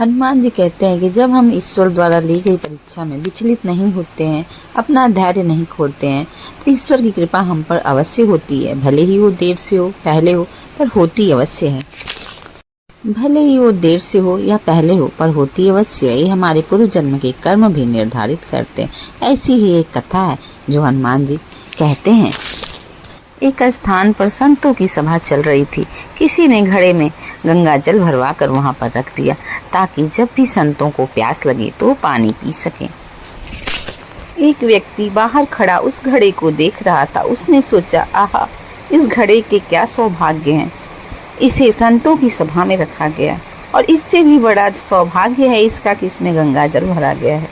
हनुमान जी कहते हैं कि जब हम ईश्वर द्वारा ली गई परीक्षा में विचलित नहीं होते हैं, अपना धैर्य नहीं खोते हैं, तो ईश्वर की कृपा हम पर अवश्य होती है। भले ही वो देर से हो, पहले हो, पर होती अवश्य है। भले ही वो देर से हो या पहले हो, पर होती अवश्य है। ये हमारे पूर्व जन्म के कर्म भी निर्धारित करते हैं। ऐसी ही एक कथा है जो हनुमान जी कहते हैं। एक स्थान पर संतों की सभा चल रही थी। किसी ने घड़े में गंगा जल भरवा कर वहां पर रख दिया ताकि जब भी संतों को प्यास लगे तो पानी पी सकें। एक व्यक्ति बाहर खड़ा उस घड़े को देख रहा था। उसने सोचा, आहा, इस घड़े के क्या सौभाग्य हैं। इसे संतों की सभा में रखा गया और इससे भी बड़ा सौभाग्य है इसका कि इसमें गंगा जल भरा गया है।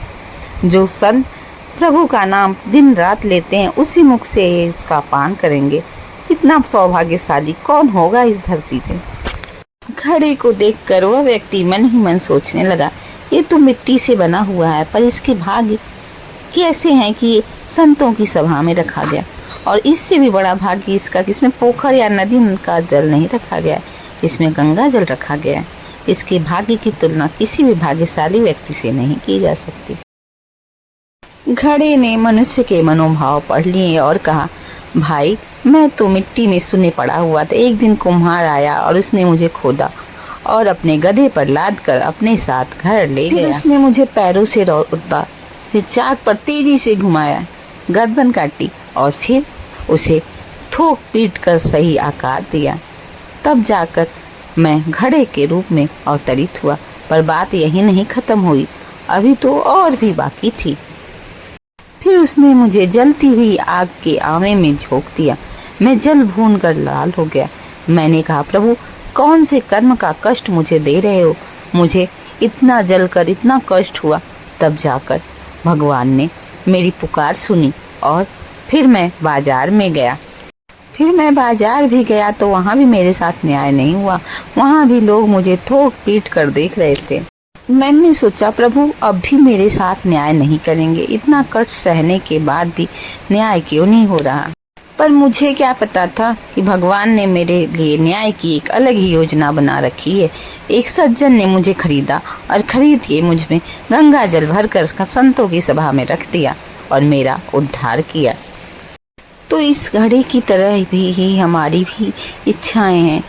जो संत प्रभु का नाम दिन रात लेते हैं उसी मुख से इसका पान करेंगे। इतना सौभाग्यशाली कौन होगा इस धरती पे। घड़े को देखकर वह व्यक्ति मन ही मन सोचने लगा, ये तो मिट्टी से बना हुआ है, पर इसके भाग्य कैसे हैं कि ये संतों की सभा में रखा गया। और इससे भी बड़ा भाग्य इसका कि इसमें पोखर या नदी का जल नहीं रखा गया, इसमें गंगा जल रखा गया। इसके भाग्य की तुलना किसी भी भाग्यशाली व्यक्ति से नहीं की जा सकती। घड़े ने मनुष्य के मनोभाव पढ़ लिए और कहा, भाई, मैं तो मिट्टी में सुने पड़ा हुआ था। एक दिन कुम्हार आया और उसने मुझे खोदा और अपने गधे पर लाद कर अपने साथ घर ले गया। उसने मुझे पैरों से उतारा, फिर चाक पर तेजी से घुमाया, गर्दन काटी और फिर उसे थोक पीट कर सही आकार दिया। तब जाकर मैं घड़े के रूप में अवतरित हुआ। पर बात यही नहीं खत्म हुई, अभी तो और भी बाकी थी। फिर उसने मुझे जलती हुई आग के आवे में झोंक दिया। मैं जल भून कर लाल हो गया। मैंने कहा, प्रभु, कौन से कर्म का कष्ट मुझे दे रहे हो। मुझे इतना जलकर इतना कष्ट हुआ। तब जाकर भगवान ने मेरी पुकार सुनी और फिर मैं बाजार में गया। फिर मैं बाजार भी गया तो वहाँ भी मेरे साथ न्याय नहीं हुआ। वहाँ भी लोग मुझे थोक पीट कर देख रहे थे। मैंने सोचा, प्रभु, अब भी मेरे साथ न्याय नहीं करेंगे। इतना कष्ट सहने के बाद भी न्याय क्यों नहीं हो रहा। पर मुझे क्या पता था कि भगवान ने मेरे लिए न्याय की एक अलग ही योजना बना रखी है। एक सज्जन ने मुझे खरीदा और खरीद के मुझ में गंगा जल भरकर संतों की सभा में रख दिया और मेरा उद्धार किया। तो इस घड़े की तरह ही हमारी भी इच्छाएं हैं।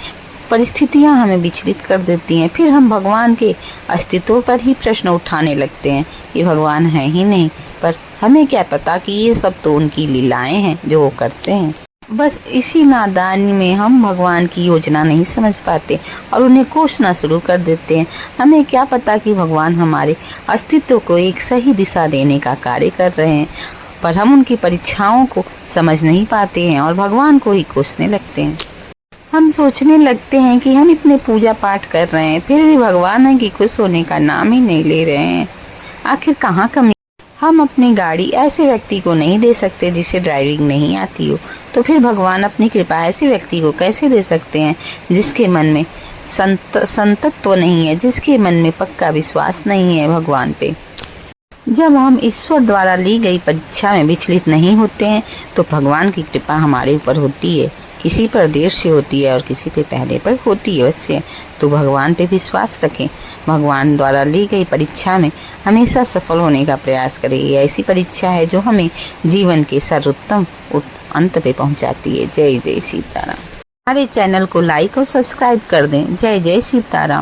परिस्थितियां हमें विचलित कर देती हैं। फिर हम भगवान के अस्तित्व पर ही प्रश्न उठाने लगते हैं कि भगवान है ही नहीं। पर हमें क्या पता कि ये सब तो उनकी लीलाएं हैं जो वो करते हैं। बस इसी नादानी में हम भगवान की योजना नहीं समझ पाते और उन्हें कोसना शुरू कर देते हैं। हमें क्या पता कि भगवान हमारे अस्तित्व को एक सही दिशा देने का कार्य कर रहे हैं, पर हम उनकी परीक्षाओं को समझ नहीं पाते हैं और भगवान को ही कोसने लगते हैं। हम सोचने लगते हैं कि हम इतने पूजा पाठ कर रहे हैं, फिर भी भगवान है कि खुश होने का नाम ही नहीं ले रहे हैं। आखिर कहाँ कमी। हम अपनी गाड़ी ऐसे व्यक्ति को नहीं दे सकते जिसे ड्राइविंग नहीं आती हो, तो फिर भगवान अपनी कृपा ऐसे व्यक्ति को कैसे दे सकते हैं जिसके मन में संतत्व नहीं है, जिसके मन में पक्का विश्वास नहीं है भगवान पे। जब हम ईश्वर द्वारा ली गई परीक्षा में विचलित नहीं होते हैं तो भगवान की कृपा हमारे ऊपर होती है। किसी पर देर से होती है और किसी पे पहले पर होती है अवश्य। तो भगवान पे विश्वास रखें। भगवान द्वारा ली गई परीक्षा में हमेशा सफल होने का प्रयास करें। ये ऐसी परीक्षा है जो हमें जीवन के सर्वोत्तम अंत पे पहुंचाती है। जय जय सीताराम। हमारे चैनल को लाइक और सब्सक्राइब कर दें। जय जय सीताराम।